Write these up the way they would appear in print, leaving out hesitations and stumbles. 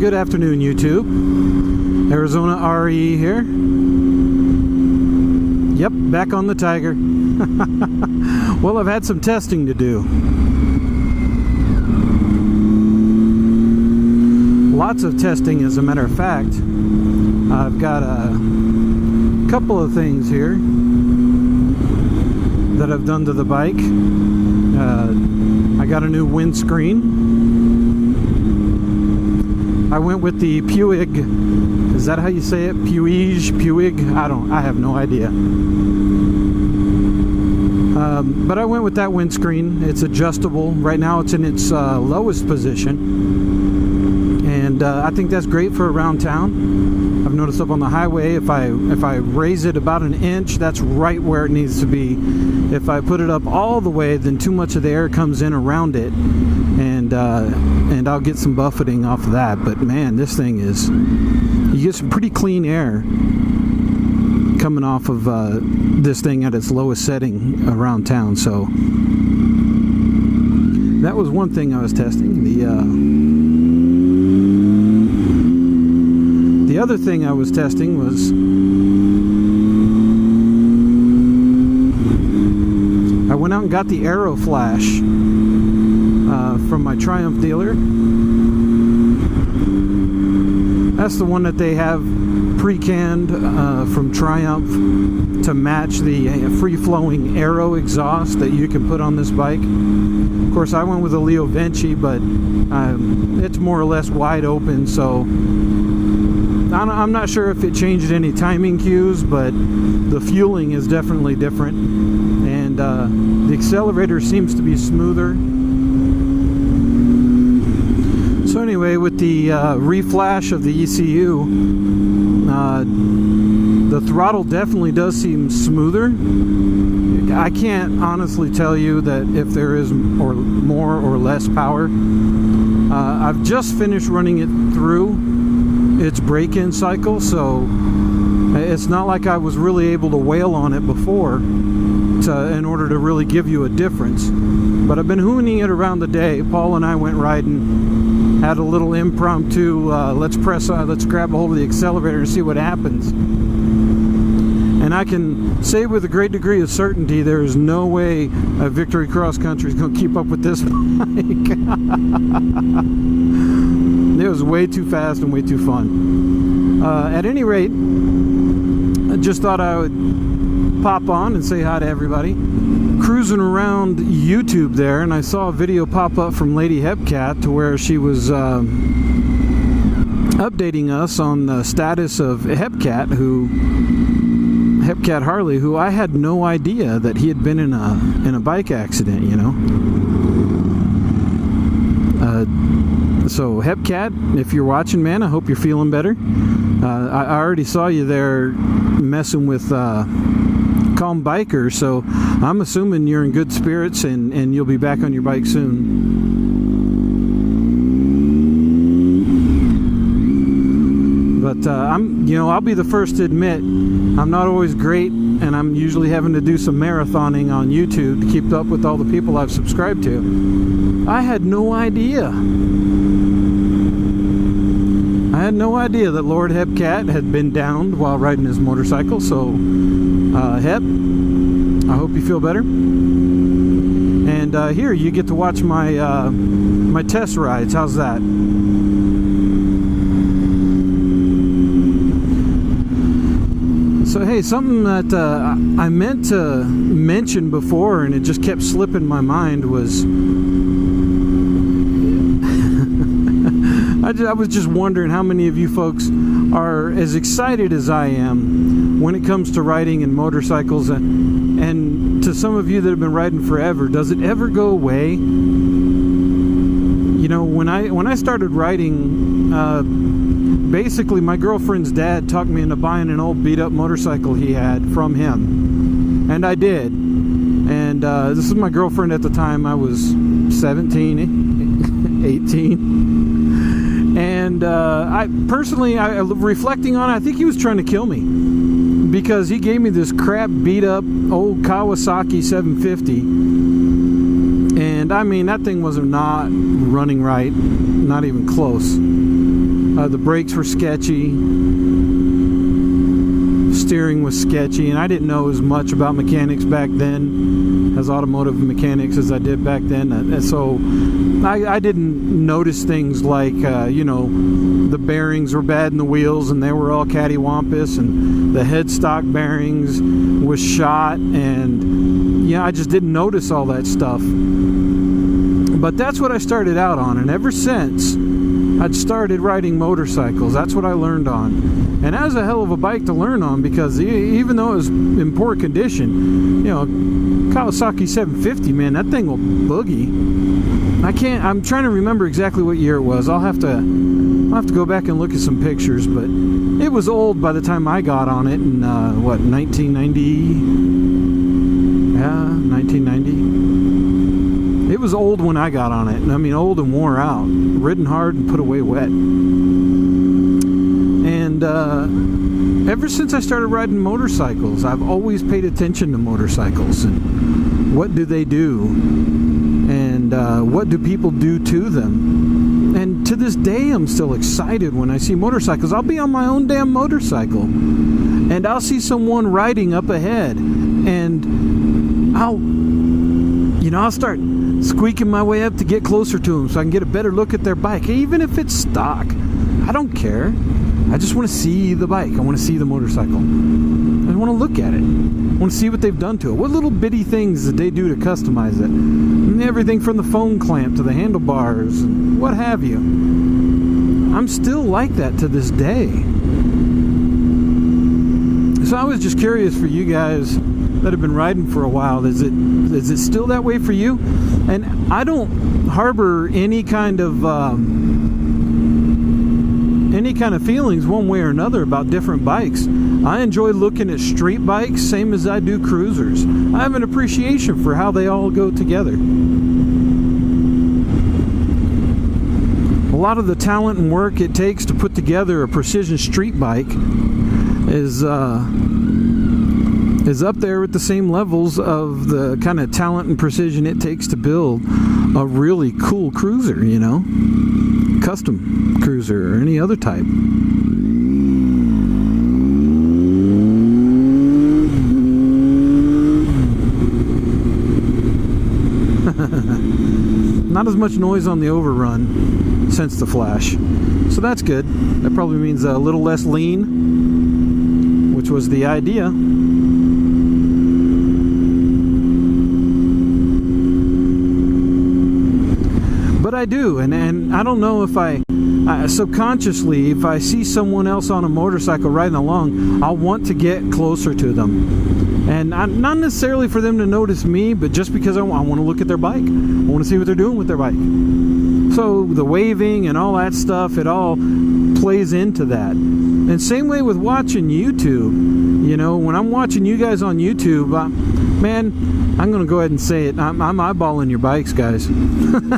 Good afternoon, YouTube. Arizona RE here. Yep, back on the Tiger. Well, I've had some testing to do. Lots of testing, as a matter of fact. I've got a couple of things here that I've done to the bike. I got a new windscreen. I went with the Puig, is that how you say it? Puig? I have no idea. But I went with that windscreen. It's adjustable. Right now it's in its lowest position. And I think that's great for around town. I've noticed up on the highway, if I raise it about an inch, that's right where it needs to be. If I put it up all the way, then too much of the air comes in around it, and I'll get some buffeting off of that. But man, this thing is, you get some pretty clean air coming off of this thing at its lowest setting around town. So that was one thing I was testing. The other thing I was testing was I went out and got the Arrow Flash from my Triumph dealer. That's the one that they have pre-canned from Triumph to match the free-flowing Arrow exhaust that you can put on this bike. Of course, I went with a Leo Vinci, but it's more or less wide open, so I'm not sure if it changed any timing cues, but the fueling is definitely different, and the accelerator seems to be smoother. So anyway, with the reflash of the ECU, the throttle definitely does seem smoother. I can't honestly tell you that if there is more or less power. I've just finished running it through its break-in cycle, so it's not like I was really able to wail on it before in order to really give you a difference. But I've been hooning it around the day. Paul and I went riding, had a little impromptu let's grab a hold of the accelerator and see what happens. And I can say with a great degree of certainty there is no way a Victory Cross Country is going to keep up with this bike. It was way too fast and way too fun. At any rate, I just thought I would pop on and say hi to everybody. Cruising around YouTube there, and I saw a video pop up from Lady Hepcat to where she was updating us on the status of Hepcat Harley, who I had no idea that he had been in a bike accident, you know. So Hepcat, if you're watching, man, I hope you're feeling better. I already saw you there messing with Calm Biker, so I'm assuming you're in good spirits and you'll be back on your bike soon. But I'll be the first to admit I'm not always great, and I'm usually having to do some marathoning on YouTube to keep up with all the people I've subscribed to. I had no idea. I had no idea that Lord Hepcat had been downed while riding his motorcycle. So, Hep, I hope you feel better. And here you get to watch my my test rides. How's that? So hey, something that I meant to mention before and it just kept slipping my mind was I was just wondering how many of you folks are as excited as I am when it comes to riding and motorcycles, and to some of you that have been riding forever, does it ever go away? You know, when I started riding, basically my girlfriend's dad talked me into buying an old beat up motorcycle he had from him, and I did. And this is my girlfriend at the time. I was 17, 18. And I personally, reflecting on it, I think he was trying to kill me, because he gave me this crap beat up old Kawasaki 750, and I mean that thing was not running right, not even close. The brakes were sketchy. Steering was sketchy, and I didn't know as much about mechanics back then, as automotive mechanics, as I did back then. And so I didn't notice things like, you know, the bearings were bad in the wheels and they were all cattywampus, and the headstock bearings was shot, and yeah, I just didn't notice all that stuff. But that's what I started out on, and ever since I'd started riding motorcycles, that's what I learned on. And that was a hell of a bike to learn on, because even though it was in poor condition, you know, Kawasaki 750, man, that thing will boogie. I'm trying to remember exactly what year it was. I'll have to go back and look at some pictures, but it was old by the time I got on it in, what, 1990? Yeah, 1990. It was old when I got on it. I mean, old and wore out. Ridden hard and put away wet. And ever since I started riding motorcycles, I've always paid attention to motorcycles and what do they do, and what do people do to them. And to this day, I'm still excited when I see motorcycles. I'll be on my own damn motorcycle, and I'll see someone riding up ahead, and I'll start squeaking my way up to get closer to them so I can get a better look at their bike, even if it's stock. I don't care. I just want to see the bike. I want to see the motorcycle. I want to look at it. I want to see what they've done to it. What little bitty things did they do to customize it? And everything from the phone clamp to the handlebars and what have you. I'm still like that to this day. So I was just curious for you guys that have been riding for a while. Is it still that way for you? And I don't harbor any kind of feelings one way or another about different bikes. I enjoy looking at street bikes same as I do cruisers. I have an appreciation for how they all go together. A lot of the talent and work it takes to put together a precision street bike is up there with the same levels of the kind of talent and precision it takes to build a really cool cruiser, you know, custom cruiser or any other type. Not as much noise on the overrun since the flash, so that's good. That probably means a little less lean, which was the idea. But I do, and I don't know if I subconsciously, if I see someone else on a motorcycle riding along, I'll want to get closer to them. And not necessarily for them to notice me, but just because I want to look at their bike. I want to see what they're doing with their bike. So the waving and all that stuff, it all plays into that. And same way with watching YouTube. You know, when I'm watching you guys on YouTube, man, I'm going to go ahead and say it. I'm eyeballing your bikes, guys. I'm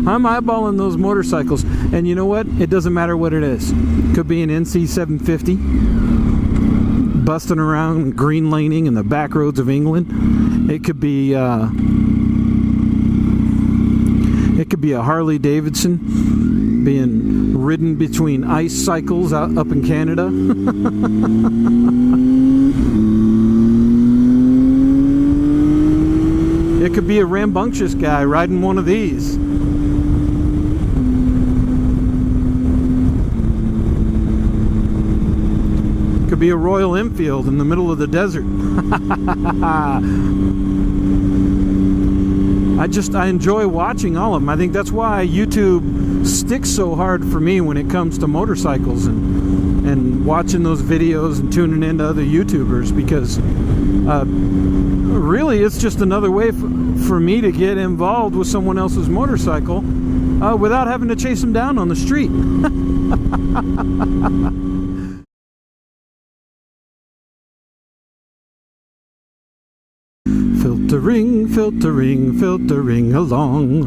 eyeballing those motorcycles. And you know what? It doesn't matter what it is. Could be an NC 750 busting around green laning in the back roads of England. It could be a Harley Davidson being ridden between ice cycles up in Canada. It could be a rambunctious guy riding one of these. It could be a Royal Enfield in the middle of the desert. I enjoy watching all of them. I think that's why YouTube sticks so hard for me when it comes to motorcycles and watching those videos and tuning into other YouTubers, because really it's just another way for me to get involved with someone else's motorcycle without having to chase them down on the street. Filtering, filtering, filtering along.